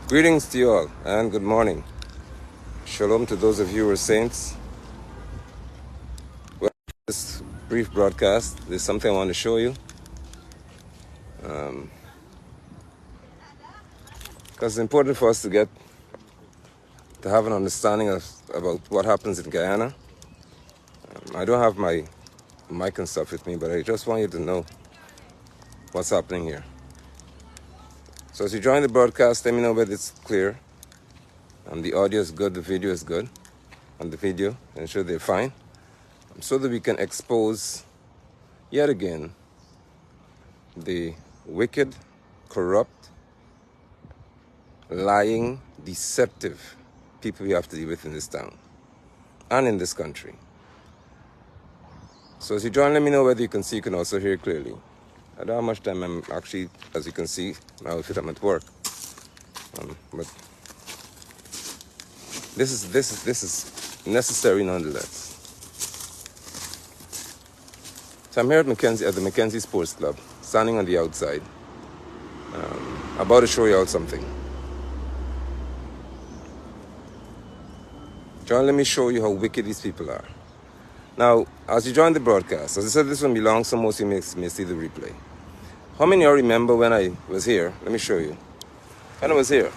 Greetings to you all, and good morning. Shalom to those of you who are saints. Well, this brief broadcast, there's something I want to show you. Because it's important for us to have an understanding about what happens in Guyana. I don't have my mic and stuff with me, but I just want you to know what's happening here. So as you join the broadcast, let me know whether it's clear. The audio is good, the video is good. On the video, ensure they're fine. So that we can expose, yet again, the wicked, corrupt, lying, deceptive people we have to deal with in this town and in this country. So as you join, let me know whether you can see, you can also hear clearly. I don't know how much time I'm actually, as you can see, my outfit, I'm at work. But this is necessary nonetheless. So I'm here at McKenzie, at the McKenzie Sports Club, standing on the outside, about to show you all something. John, let me show you how wicked these people are. Now, as you join the broadcast, as I said, this one belongs, so most of you may see the replay. How many of you remember when I was here? Let me show you. When I was here,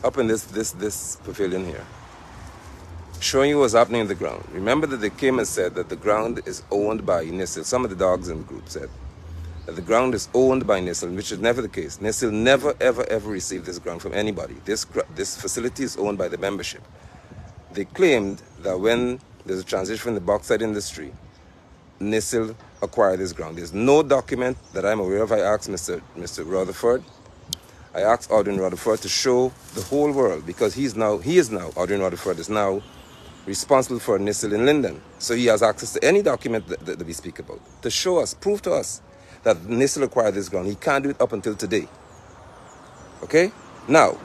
up in this pavilion here, showing you what's happening in the ground. Remember that they came and said that the ground is owned by NICIL. Some of the dogs in the group said that the ground is owned by NICIL, which is never the case. NICIL never, ever received this ground from anybody. This facility is owned by the membership. They claimed that when there's a transition from the bauxite industry, NICIL acquired this ground. There's no document that I'm aware of. I asked Mr. Rutherford. I asked Audrey Rutherford to show the whole world, because Audrey Rutherford is now responsible for NICIL in Linden. So he has access to any document that we speak about, to show us, prove to us that NICIL acquired this ground. He can't do it up until today. Okay? Now,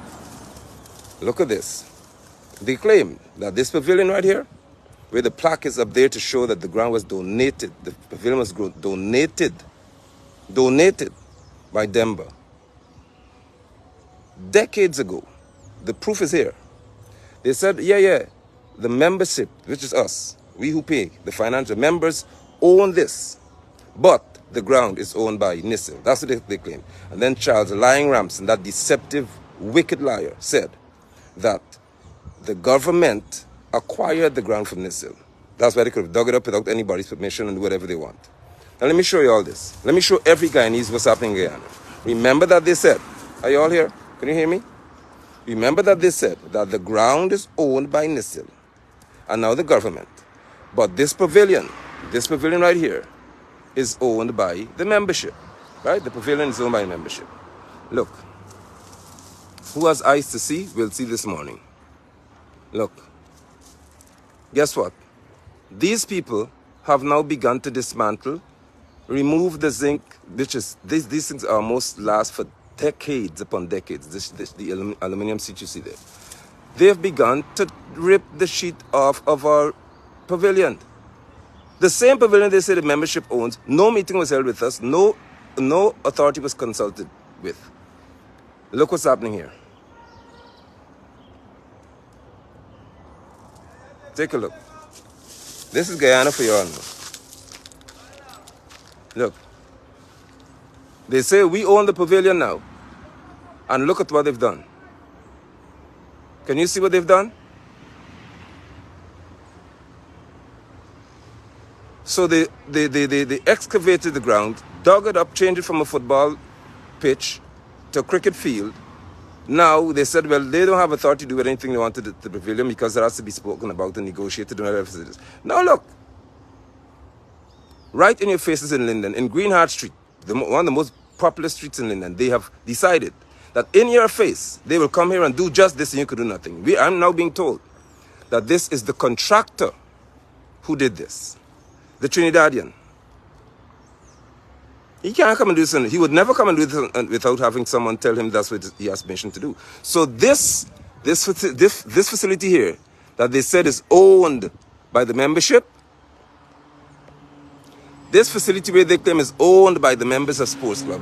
look at this. They claim that this pavilion right here, where the plaque is up there to show that the ground was donated, the pavilion was donated by Denver decades ago. The proof is here. They said, the membership, which is us, we who pay, the financial members, own this, but the ground is owned by NICIL. That's what they claim. And then Charles Lying Ramson, that deceptive, wicked liar, said that the government acquired the ground from NICIL. That's why they could have dug it up without anybody's permission and do whatever they want. Now let me show you all this. Let me show every Guyanese what's happening in Guyana. Remember that they said, are you all here? Can you hear me? Remember that they said that the ground is owned by NICIL and now the government. But this pavilion right here, is owned by the membership. Right? The pavilion is owned by the membership. Look. Who has eyes to see will see this morning. Look. Guess what? These people have now begun to dismantle, remove the zinc, which is, these things are almost last for decades upon decades, the aluminum sheet you see there. They have begun to rip the sheet off of our pavilion. The same pavilion they say the membership owns. No meeting was held with us. No authority was consulted with. Look what's happening here. Take a look. This is Guyana for you all now. Look. They say we own the pavilion now. And look at what they've done. Can you see what they've done? So they excavated the ground, dug it up, changed it from a football pitch to a cricket field. Now they said, well, they don't have authority to do anything they want to the pavilion because it has to be spoken about and negotiated and whatever it is. Now look, right in your faces in Linden, in Greenheart Street, one of the most popular streets in Linden, they have decided that in your face, they will come here and do just this and you could do nothing. I'm now being told that this is the contractor who did this, the Trinidadian. He can't come and do this. He would never come and do this without having someone tell him that's what he has permission to do. So this facility here that they said is owned by the membership, this facility where they claim is owned by the members of Sports Club,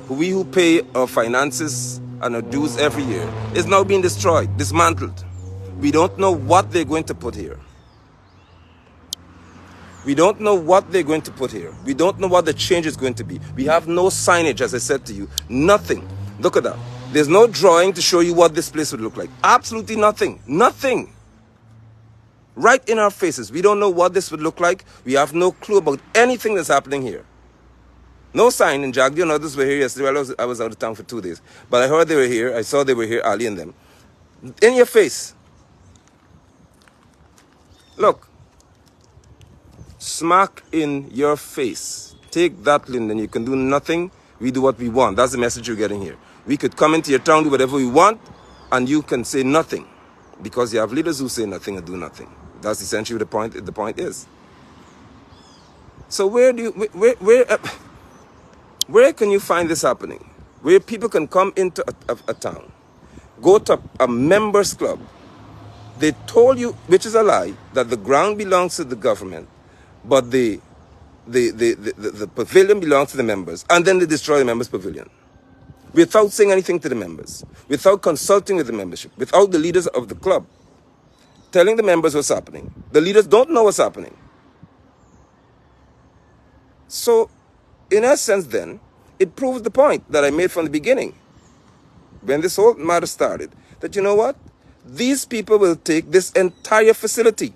we who pay our finances and are dues every year, is now being destroyed, dismantled. We don't know what they're going to put here. We don't know what they're going to put here. We don't know what the change is going to be. We have no signage, as I said to you. Nothing. Look at that. There's no drawing to show you what this place would look like. Absolutely nothing. Nothing. Right in our faces. We don't know what this would look like. We have no clue about anything that's happening here. No sign in Jagdi and others were here yesterday. Well, I was out of town for 2 days. But I heard they were here. I saw they were here, Ali and them. In your face. Look. Smack in your face. Take that, Lyndon. You can do nothing. We do what we want. That's the message you're getting here. We could come into your town, do whatever we want, and you can say nothing. Because you have leaders who say nothing and do nothing. That's essentially what the point is. So where can you find this happening? Where people can come into a town, go to a members club. They told you, which is a lie, that the ground belongs to the government, but the pavilion belongs to the members, and then they destroy the members' pavilion. Without saying anything to the members, without consulting with the membership, without the leaders of the club telling the members what's happening. The leaders don't know what's happening. So, in essence then, it proves the point that I made from the beginning, when this whole matter started, that you know what? These people will take this entire facility.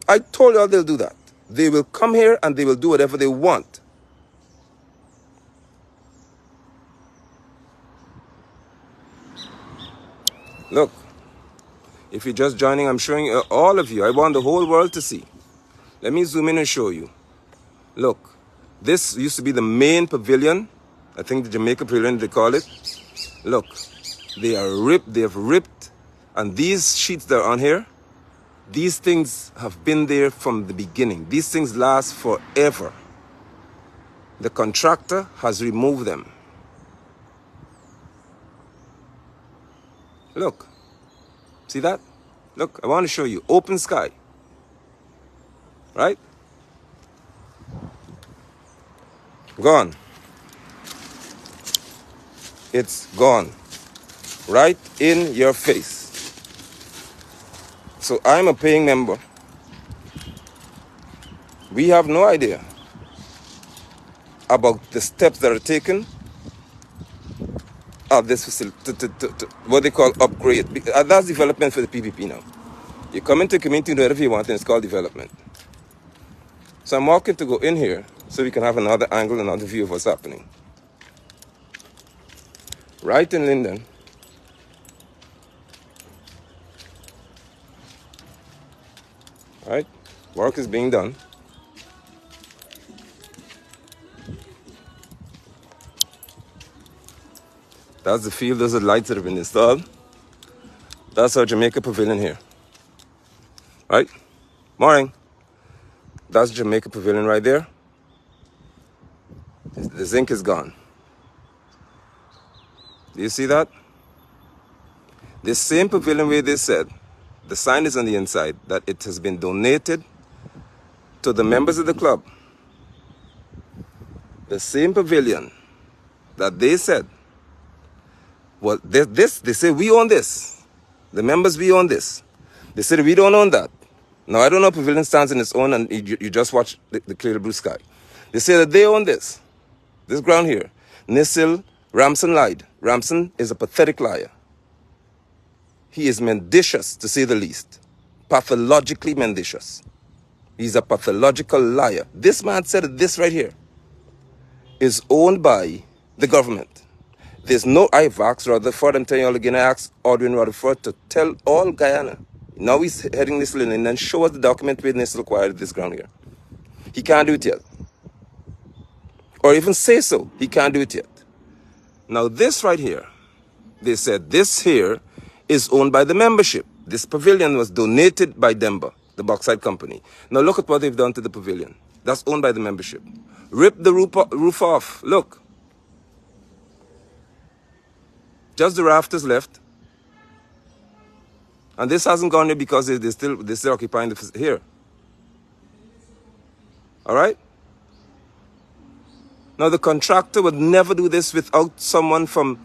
I told y'all they'll do that. They will come here and they will do whatever they want. Look, if you're just joining, I'm showing all of you. I want the whole world to see. Let me zoom in and show you. Look, this used to be the main pavilion. I think the Jamaica Pavilion, they call it. Look, they have ripped, and these sheets that are on here, these things have been there from the beginning. These things last forever. The contractor has removed them. Look, see that? Look, I want to show you. Open sky. Right? Gone. It's gone. Right in your face. So I'm a paying member. We have no idea about the steps that are taken of this facility, to what they call upgrade. That's development for the PPP now. You come into a community and do whatever you want, and it's called development. So I'm walking to go in here so we can have another angle, another view of what's happening. Right in Linden, right? Work is being done. That's the field, those are the lights that have been installed. That's our Jamaica Pavilion here. Right? Morning. That's Jamaica Pavilion right there. The zinc is gone. Do you see that? This same pavilion where they said, the sign is on the inside, that it has been donated to the members of the club. The same pavilion that they said, well, they say we own this. The members, we own this. They said we don't own that. Now, I don't know if pavilion stands on its own and you just watch the clear blue sky. They say that they own this ground here. NICIL, Ramson lied. Ramson is a pathetic liar. He is mendacious, to say the least. Pathologically mendacious. He's a pathological liar. This man said that this right here is owned by the government. There's no IVAX, Rutherford. I'm telling you all again, I asked Audrey Rutherford to tell all Guyana. Now he's heading this linen and show us the document where NICIL acquired this ground here. He can't do it yet. Or even say so. He can't do it yet. Now this right here, they said this here is owned by the membership. This pavilion was donated by Denver, the bauxite company. Now look at what they've done to the pavilion. That's owned by the membership. Rip the roof off. Look. Just the rafters left. And this hasn't gone there because they're still occupying the here. All right? Now, the contractor would never do this without someone from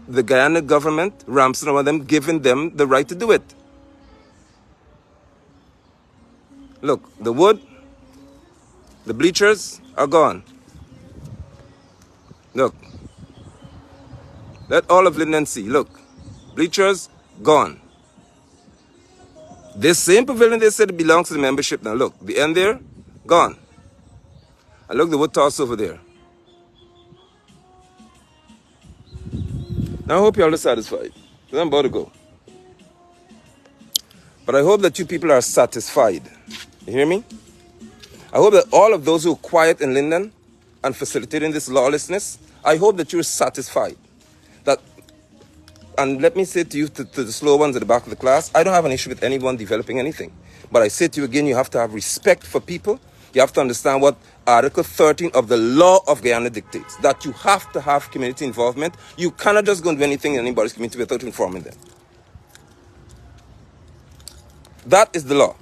the Guyana government, Ramsden, or one of them, giving them the right to do it. Look, the wood, the bleachers are gone. Look. Let all of Linden see. Look. Bleachers, gone. This same pavilion they said belongs to the membership now. Look, the end there, gone. And look, the wood toss over there. Now I hope you all are satisfied. Because I'm about to go. But I hope that you people are satisfied. You hear me? I hope that all of those who are quiet in Linden and facilitating this lawlessness, I hope that you're satisfied. That, and let me say to you, to the slow ones at the back of the class, I don't have an issue with anyone developing anything. But I say to you again, you have to have respect for people. You have to understand what Article 13 of the law of Guyana dictates. That you have to have community involvement. You cannot just go and do anything in anybody's community without informing them. That is the law.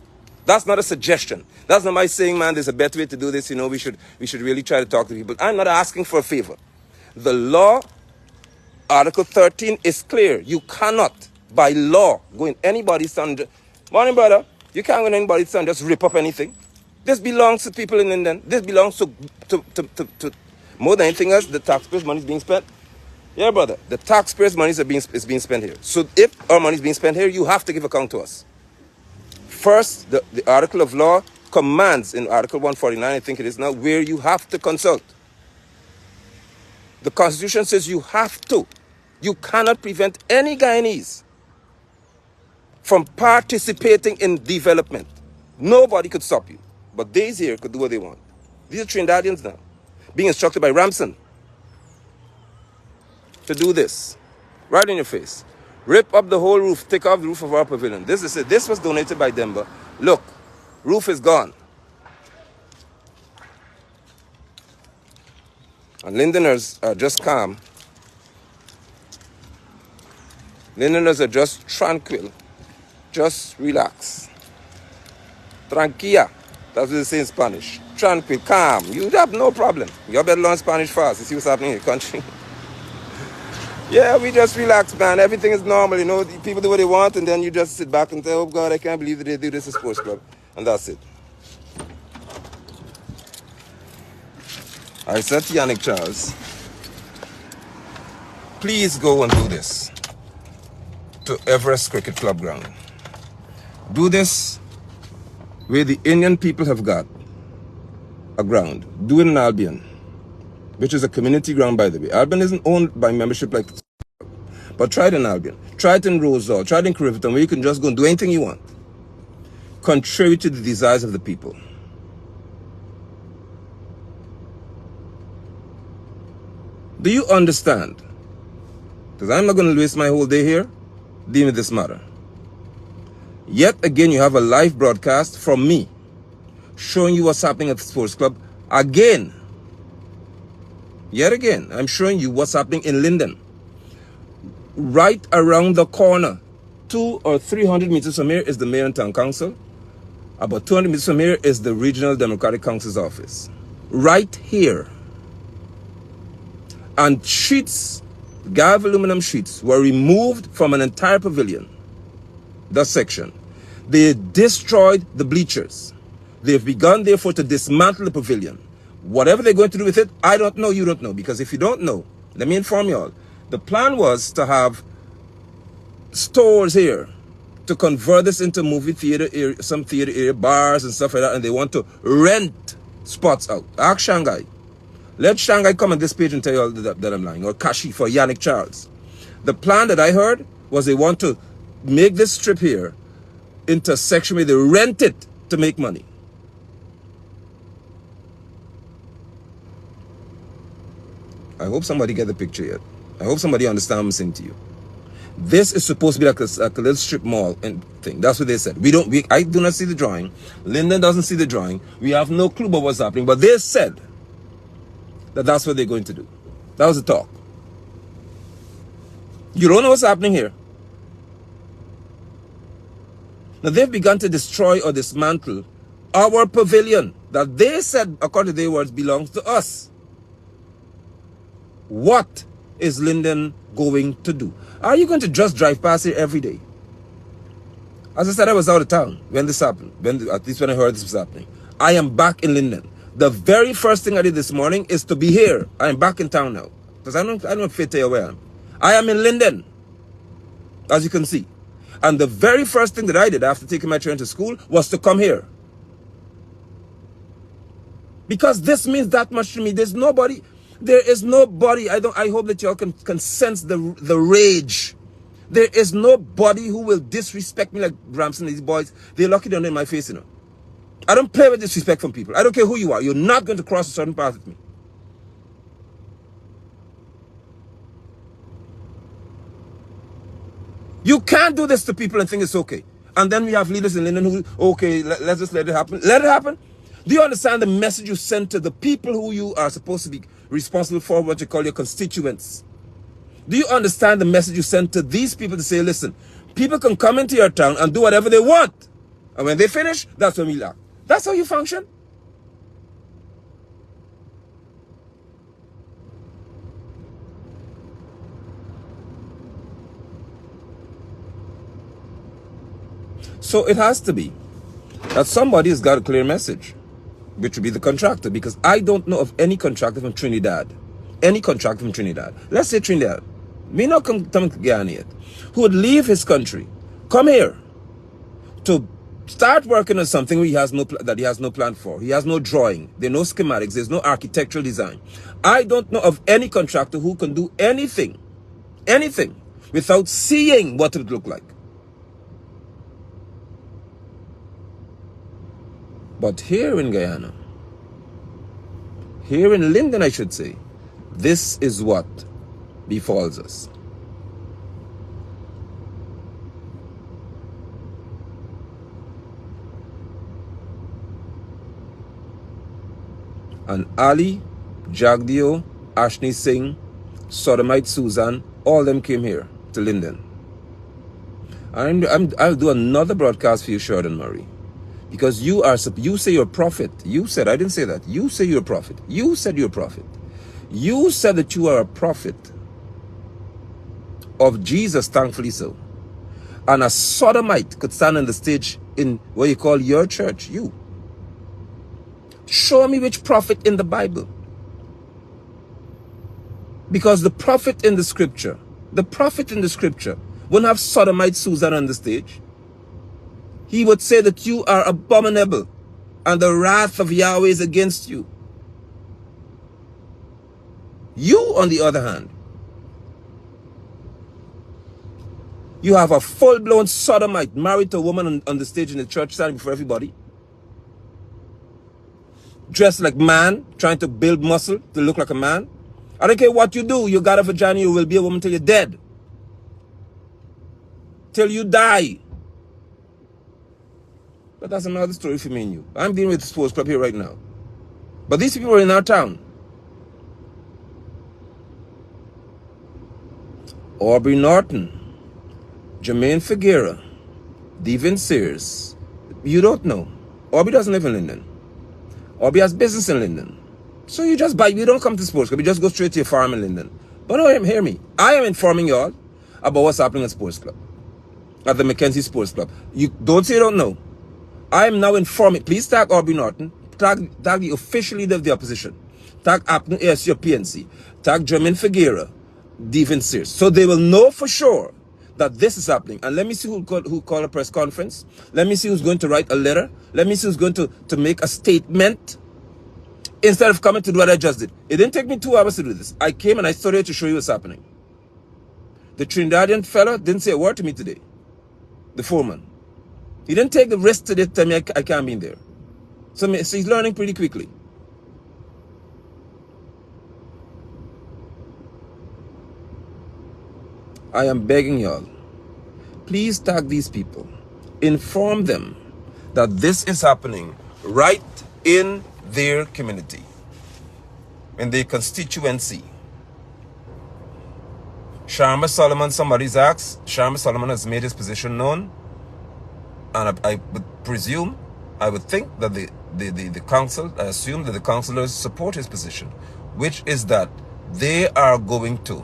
That's not a suggestion. That's not my saying, man, there's a better way to do this. You know, we should really try to talk to people. I'm not asking for a favor. The law, Article 13, is clear. You cannot, by law, go in anybody's son. Morning, brother. You can't go in anybody's son, just rip up anything. This belongs to people in Linden. This belongs to more than anything else, the taxpayers' money is being spent. Yeah, brother. The taxpayers' money is being spent here. So if our money is being spent here, you have to give account to us. First, the article of law commands in Article 149, I think it is now, where you have to consult. The Constitution says you have to. You cannot prevent any Guyanese from participating in development. Nobody could stop you. But these here could do what they want. These are Trinidadians now, being instructed by Ramsden to do this. Right in your face. Rip up the whole roof, take off the roof of our pavilion. This is it. This was donated by Denver. Look, roof is gone. And Lindeners are just calm. Lindeners are just tranquil. Just relax. Tranquila. That's what they say in Spanish. Tranquil, calm. You have no problem. You better learn Spanish fast. You see what's happening in the country. Yeah, we just relax, man. Everything is normal, you know. People do what they want, and then you just sit back and say, oh, God, I can't believe that they do this at sports club. And that's it. I said to Yannick Charles, please go and do this to Everest Cricket Club ground. Do this where the Indian people have got a ground. Do it in Albion, which is a community ground, by the way. Albion isn't owned by membership like this. But try it in Albion. Try it in Rosal. Try it in Criverton, where you can just go and do anything you want. Contrary to the desires of the people. Do you understand? Because I'm not going to waste my whole day here dealing with this matter. Yet again, you have a live broadcast from me showing you what's happening at the sports club. Again. Yet again, I'm showing you what's happening in Linden. Right around the corner, 200 or 300 meters from here is the Mayor and Town Council. About 200 meters from here is the Regional Democratic Council's office. Right here. And sheets, galv aluminum sheets, were removed from an entire pavilion. That section. They destroyed the bleachers. They've begun, therefore, to dismantle the pavilion. Whatever they're going to do with it, I don't know, you don't know. Because if you don't know, let me inform you all. The plan was to have stores here to convert this into movie theater area, some theater area, bars and stuff like that, and they want to rent spots out. Ask Shanghai. Let Shanghai come on this page and tell you all that I'm lying, or Kashi for Yannick Charles. The plan that I heard was they want to make this strip here into a section where they rent it to make money. I hope somebody get the picture yet. I hope somebody understands what I'm saying to you. This is supposed to be like a little strip mall and thing. That's what they said. I do not see the drawing. Linden doesn't see the drawing. We have no clue about what's happening. But they said that that's what they're going to do. That was the talk. You don't know what's happening here. Now they've begun to destroy or dismantle our pavilion that they said, according to their words, belongs to us. What is Linden going to do? Are you going to just drive past here every day? As I said, I was out of town when this happened, at least when I heard this was happening. I am back in Linden. The very first thing I did this morning is to be here. I am back in town now. Because I don't fit to where I am. I am in Linden, as you can see. And the very first thing that I did after taking my children to school was to come here. Because this means that much to me. There is nobody. I hope that y'all can sense the rage. There is nobody who will disrespect me like Bramson and these boys. They're lucky they're not in my face, you know. I don't play with disrespect from people. I don't care who you are. You're not going to cross a certain path with me. You can't do this to people and think it's okay. And then we have leaders in Linden who, okay, let's just let it happen. Let it happen. Do you understand the message you send to the people who you are supposed to be responsible for, what you call your constituents? Do you understand the message you send to these people to say, listen, people can come into your town and do whatever they want. And when they finish, that's when we laugh. That's how you function. So it has to be that somebody has got a clear message, which would be the contractor, because I don't know of any contractor from Trinidad. Any contractor from Trinidad. Let's say Trinidad. Me not come to Guyana yet. Who would leave his country, come here to start working on something he has no plan for. He has no drawing. There are no schematics. There's no architectural design. I don't know of any contractor who can do anything, without seeing what it would look like. But here in Guyana, here in Linden, I should say, this is what befalls us. And Ali, Jagdeo, Ashni Singh, Sodomite Susan, all them came here to Linden. I'll do another broadcast for you, Sheridan Murray. Because you say you're a prophet. You said, I didn't say that. You say you're a prophet. You said you're a prophet. You said that you are a prophet of Jesus, thankfully so. And a sodomite could stand on the stage in what you call your church. You. Show me which prophet in the Bible. Because the prophet in the scripture wouldn't have sodomite Susan on the stage. He would say that you are abominable and the wrath of Yahweh is against you. You, on the other hand, you have a full-blown sodomite married to a woman on the stage in the church standing before everybody. Dressed like man, trying to build muscle to look like a man. I don't care what you do, you got a vagina, you will be a woman till you're dead. Till you die. But that's another story for me and you. I'm dealing with the sports club here right now. But these people are in our town. Aubrey Norton, Jermaine Figuera, Devin Sears. You don't know. Aubrey doesn't live in Linden. Aubrey has business in Linden. So you don't come to sports club, you just go straight to your farm in Linden. But no, hear me. I am informing y'all about what's happening at sports club. At the McKenzie Sports Club. You don't say you don't know. I am now informing. Please tag Aubrey Norton. Tag the official leader of the opposition. Tag Apno ASU PNC. Tag Jermaine Figuera. Devin Sears. So they will know for sure that this is happening. And let me see who called a press conference. Let me see who's going to write a letter. Let me see who's going to make a statement. Instead of coming to do what I just did. It didn't take me 2 hours to do this. I came and I stood here to show you what's happening. The Trinidadian fella didn't say a word to me today. The foreman. He didn't take the risk to tell me I can't be in there. So he's learning pretty quickly. I am begging y'all, please tag these people. Inform them that this is happening right in their community, in their constituency. Sharma Solomon, somebody's asked, Sharma Solomon has made his position known. And I would presume, I would think that the council, I assume that the councillors support his position, which is that They are going to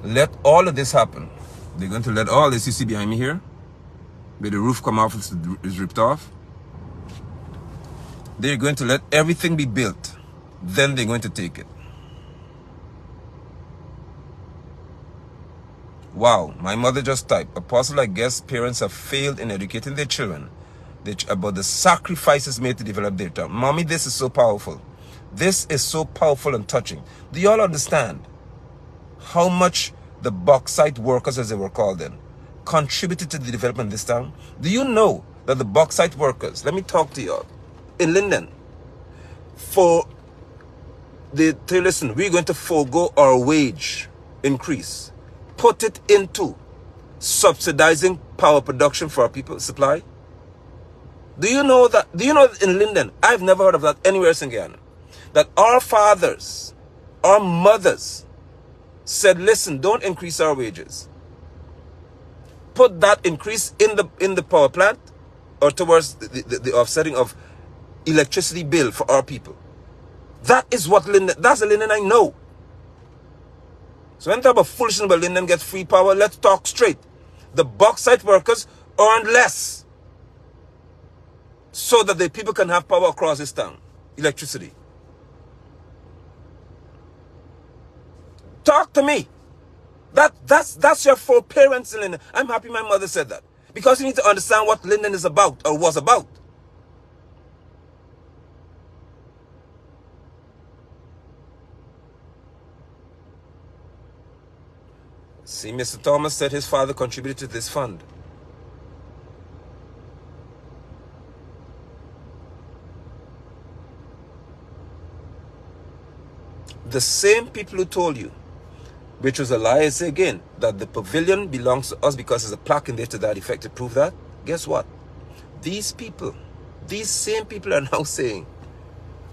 let all of this happen. They're going to let all this, you see behind me here, where the roof come off is ripped off. They're going to let everything be built. Then they're going to take it. Wow, my mother just typed, Apostle, I guess parents have failed in educating their children about the sacrifices made to develop their child. Mommy, this is so powerful. This is so powerful and touching. Do you all understand how much the bauxite workers, as they were called then, contributed to the development of this town? Do you know that the bauxite workers, let me talk to you all, in Linden, listen, we're going to forego our wage increase, put it into subsidizing power production for our people, supply? Do you know that in Linden, I've never heard of that anywhere else in Guyana, that our fathers, our mothers said, listen, don't increase our wages. Put that increase in the power plant or towards the offsetting of electricity bill for our people. That is what Linden, that's the Linden I know. So when talk about foolishness about Linden gets free power, let's talk straight. The bauxite workers earn less so that the people can have power across this town, electricity. Talk to me. That's your four parents in Linden. I'm happy my mother said that, because you need to understand what Linden is about or was about. See, Mr. Thomas said his father contributed to this fund. The same people who told you, which was a lie, I say again, that the pavilion belongs to us because there's a plaque in there to that effect to prove that. Guess what? These people, these same people are now saying,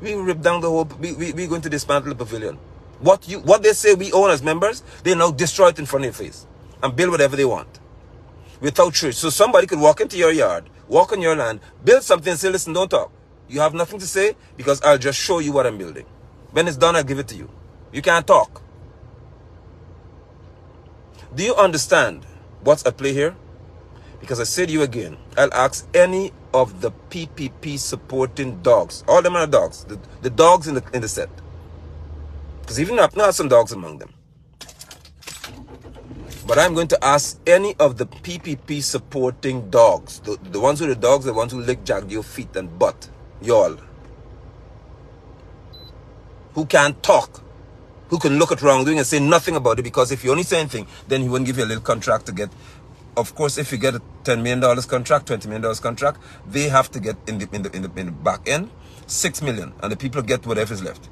we rip down the whole, we're going to dismantle the pavilion. What they say we own as members, they now destroy it in front of your face and build whatever they want without truth. So somebody could walk into your yard, walk on your land, build something and say, listen, don't talk. You have nothing to say because I'll just show you what I'm building. When it's done, I'll give it to you. You can't talk. Do you understand what's at play here? Because I said to you again, I'll ask any of the PPP supporting dogs. All them are dogs. The dogs in the set. Because even now have some dogs among them. But I'm going to ask any of the PPP supporting dogs, the ones who are the dogs, the ones who lick jagged your feet and butt, y'all, who can't talk, who can look at wrongdoing and say nothing about it, because if you only say anything, then he won't give you a little contract to get. Of course, if you get a $10 million contract, $20 million contract, they have to get in the back end $6 million, and the people get whatever is left.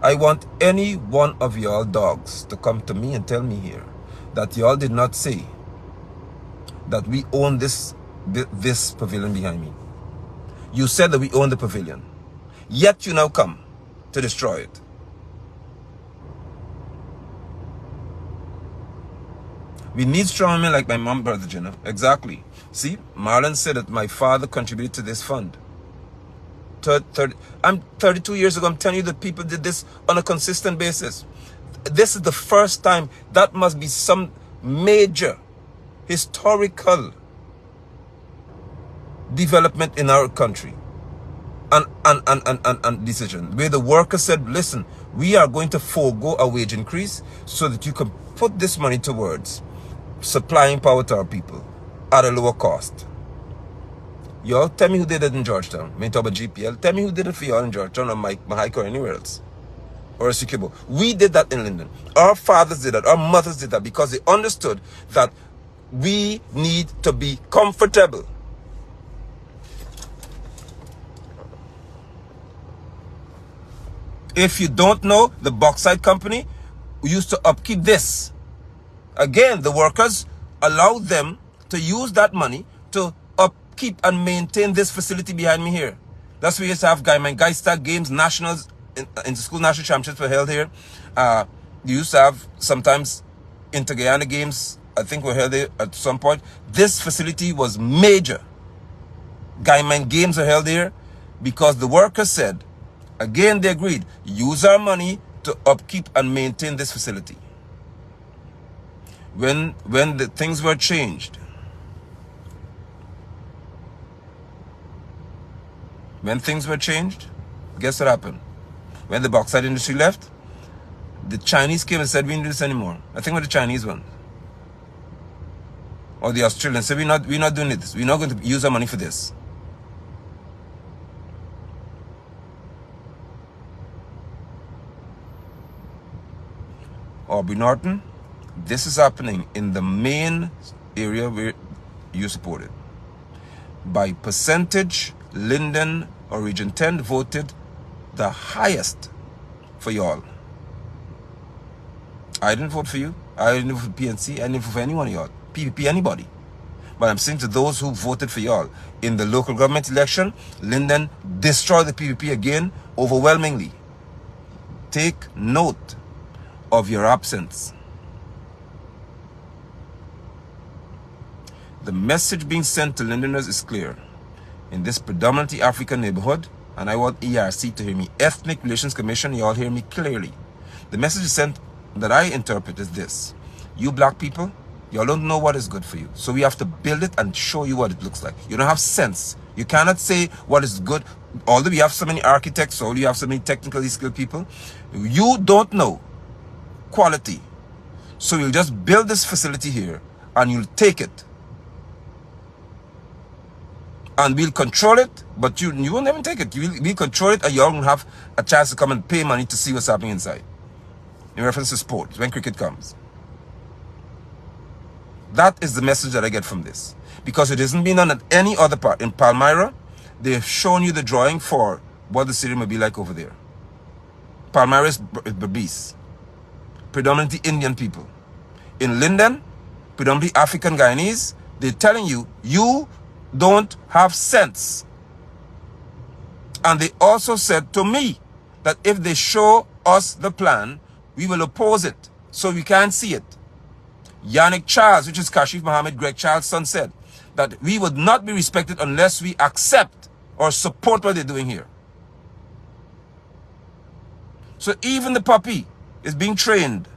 I want any one of y'all dogs to come to me and tell me here that y'all did not say that we own this pavilion behind me. You said that we own the pavilion, yet you now come to destroy it. We need strong men like my mom, Brother Jenna. Exactly. See, Marlon said that my father contributed to this fund. I'm 32 years ago. I'm telling you that people did this on a consistent basis. This is the first time. That must be some major historical development in our country and decision where the workers said, listen, we are going to forego a wage increase so that you can put this money towards supplying power to our people at a lower cost. Y'all tell me who did it in Georgetown. I mean, talk about GPL. Tell me who did it for y'all in Georgetown or Mahika or anywhere else. Or Sikibo. We did that in Linden. Our fathers did that. Our mothers did that because they understood that we need to be comfortable. If you don't know, the bauxite company used to upkeep this. Again, the workers allowed them to use that money to upkeep and maintain this facility behind me here. That's where we used to have Geistar games, nationals, inter-school national championships were held here. You used to have sometimes inter-Guyana games, I think were held there at some point. This facility was major. Guyman games are held here because the workers said, Again, they agreed, use our money to upkeep and maintain this facility. When the things were changed, guess what happened? When the bauxite industry left, the Chinese came and said, we don't do this anymore. I think it was the Chinese one. Or the Australians said, we're not doing this. We're not going to use our money for this. Aubrey Norton, this is happening in the main area where you support it. By percentage, Linden or Region 10 voted the highest for y'all. I didn't vote for you. I didn't vote for PNC. I didn't vote for any one of y'all. PPP, anybody. But I'm saying to those who voted for y'all, in the local government election, Linden destroyed the PPP again overwhelmingly. Take note of your absence. The message being sent to Lindeners is clear. In this predominantly African neighborhood, and I want ERC to hear me, Ethnic Relations Commission, you all hear me clearly. The message is sent that I interpret is this. You black people, y'all don't know what is good for you. So we have to build it and show you what it looks like. You don't have sense. You cannot say what is good. Although we have so many architects, although you have so many technically skilled people, you don't know quality. So you'll just build this facility here and you'll take it. And we'll control it, but you won't even take it. We'll control it and you all won't have a chance to come and pay money to see what's happening inside. In reference to sports, when cricket comes. That is the message that I get from this. Because it isn't being done at any other part. In Palmyra, they've shown you the drawing for what the stadium will be like over there. Palmyra is Berbice. Predominantly Indian people. In Linden, predominantly African Guyanese, they're telling you, you don't have sense. And they also said to me that if they show us the plan, we will oppose it, so we can't see it. Yannick Charles, which is Kashif Mohammed, Greg Charles' son, said that we would not be respected unless we accept or support what they're doing here. So even the puppy is being trained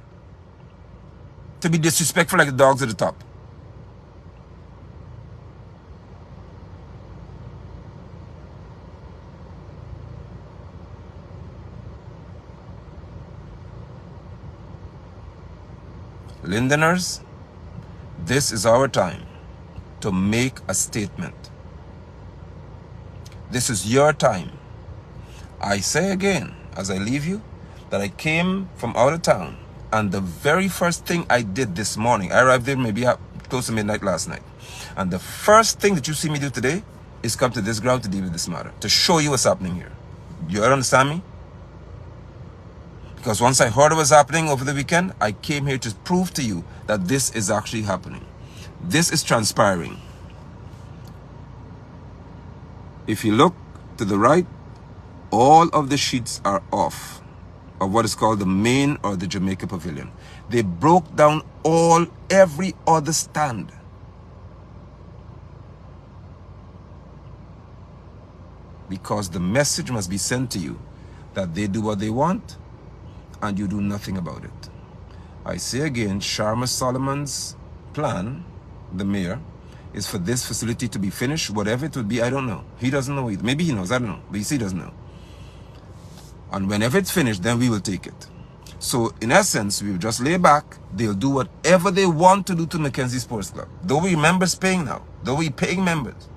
to be disrespectful like the dogs at the top. Lindeners, this is our time to make a statement. This is your time. I say again, as I leave you, that I came from out of town, and the very first thing I did this morning, I arrived there maybe close to midnight last night, and the first thing that you see me do today is come to this ground to deal with this matter, to show you what's happening here. You understand me? Because once I heard what was happening over the weekend, I came here to prove to you that this is actually happening. This is transpiring. If you look to the right, all of the sheets are off of what is called the main or the Jamaica Pavilion. They broke down every other stand. Because the message must be sent to you that they do what they want and you do nothing about it. I say again, Sharma Solomon's plan, the mayor, is for this facility to be finished, whatever it would be, I don't know. He doesn't know either. Maybe he knows, I don't know. But you see, he doesn't know. And whenever it's finished, then we will take it. So, in essence, we will just lay back. They'll do whatever they want to do to McKenzie Sports Club. Though we members paying now, though we paying members,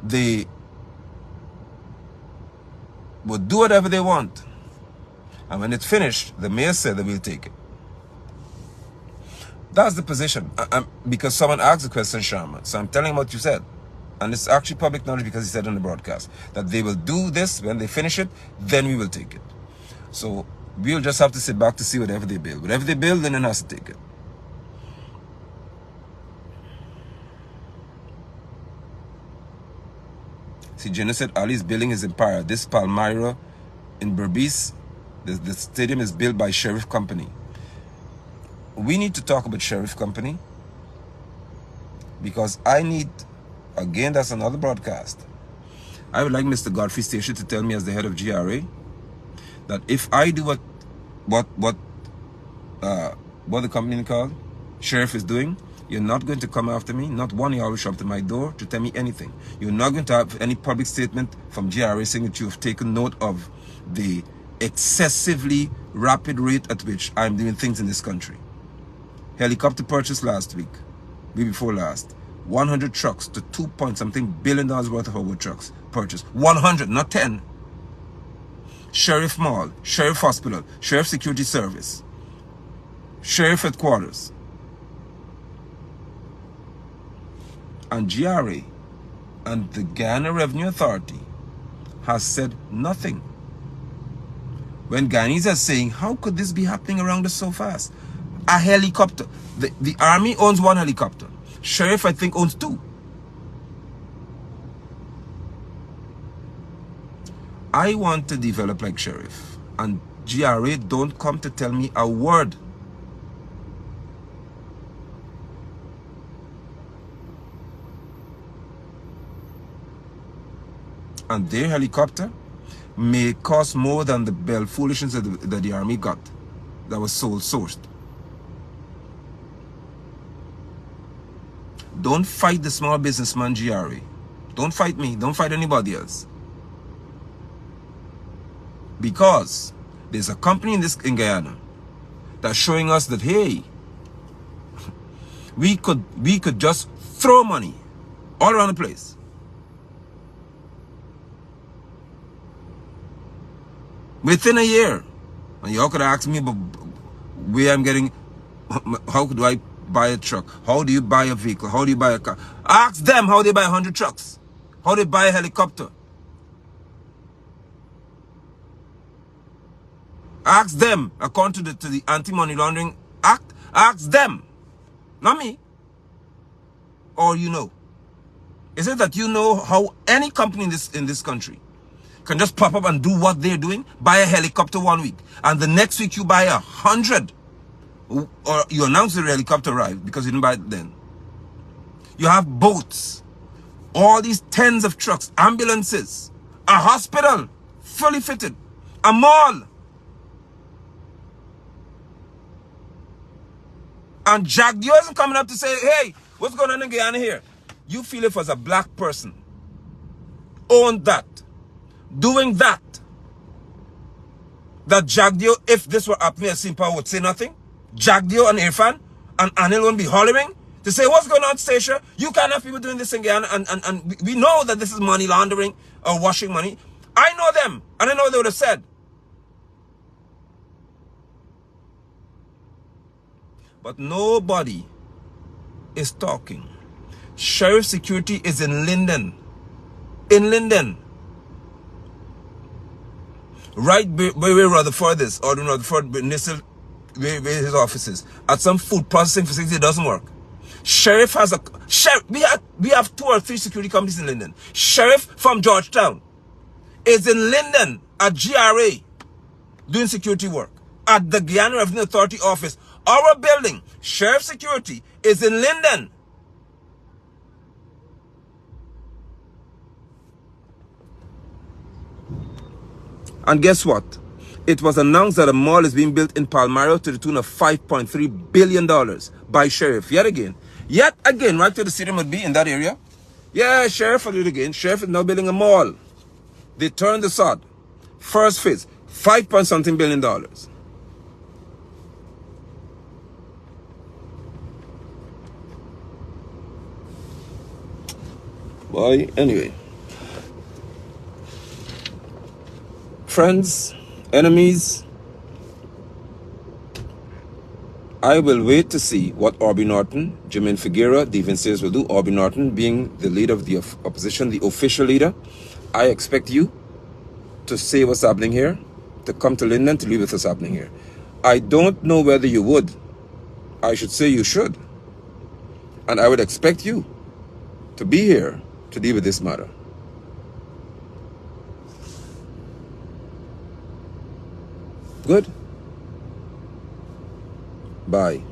they will do whatever they want. And when it's finished, the mayor said that we'll take it. That's the position. Because someone asked the question, Sharma. So I'm telling him what you said. And it's actually public knowledge because he said on the broadcast that they will do this. When they finish it, then we will take it. So we'll just have to sit back to see whatever they build. Whatever they build, then it has to take it. See, Jenna said Ali's building is empire. This Palmyra in Berbice, the stadium is built by Sheriff Company. We need to talk about Sheriff Company because I need, again, that's another broadcast. I would like Mr. Godfrey Station to tell me as the head of GRA that if I do what the company called Sheriff is doing, you're not going to come after me. Not one of y'all will show up to my door to tell me anything. You're not going to have any public statement from GRA saying that you have taken note of the excessively rapid rate at which I'm doing things in this country. Helicopter purchase last week before last. 100 trucks to $2 billion worth of our trucks purchased. 100, not 10. Sheriff Mall, Sheriff Hospital, Sheriff Security Service, Sheriff Headquarters. And GRA and the Guyana Revenue Authority has said nothing. When Guyanese are saying, how could this be happening around us so fast? A helicopter. The army owns 1 helicopter. Sheriff, I think, owns 2. I want to develop like Sheriff. And GRA don't come to tell me a word. And their helicopter may cost more than the bell foolishness that the army got. That was sole sourced. Don't fight the small businessman GRA. Don't fight me. Don't fight anybody else. Because there's a company in Guyana that's showing us that, hey, we could just throw money all around the place. Within a year. And y'all could ask me about where I'm getting, how do I buy a truck? How do you buy a vehicle? How do you buy a car? Ask them how they buy 100 trucks. How they buy a helicopter. Ask them, according to the Anti-Money Laundering Act. Ask them. Not me. Or you know. Is it that you know how any company in this country can just pop up and do what they're doing? Buy a helicopter 1 week. And the next week you buy 100. Or you announce the helicopter arrived because you didn't buy it then. You have boats. All these tens of trucks. Ambulances. A hospital. Fully fitted. A mall. And Jack Dio isn't coming up to say, hey, what's going on in Guyana here? You feel if as a black person own that, doing that Jack Dio, if this were happening at Simpa, would say nothing? Jack Dio and Irfan and Anil won't be hollering to say, what's going on, Stacia? You can't have people doing this in Guyana, and we know that this is money laundering or washing money. I know them, and I know what they would have said. But nobody is talking. Sheriff Security is in Linden. In Linden. Right where Rutherford is, or Rutherford, NICIL, where his office is. At some food processing facility, it doesn't work. Sheriff has a... We have 2 or 3 security companies in Linden. Sheriff from Georgetown is in Linden at GRA doing security work. At the Guyana Revenue Authority office, our building, Sheriff Security, is in Linden. And guess what? It was announced that a mall is being built in Palmario to the tune of $5.3 billion by Sheriff. Yet again, right where the stadium would be in that area. Yeah, Sheriff will do it again. Sheriff is now building a mall. They turned the sod. First phase, $5.something billion. Boy, anyway. Friends, enemies, I will wait to see what Orbie Norton, Jermaine Figueroa, Devin Sears will do. Orbie Norton being the leader of the opposition, the official leader. I expect you to say what's happening here, to come to Linden to leave with what's happening here. I don't know whether you would. I should say you should. And I would expect you to be here to deal with this matter. Good? Bye.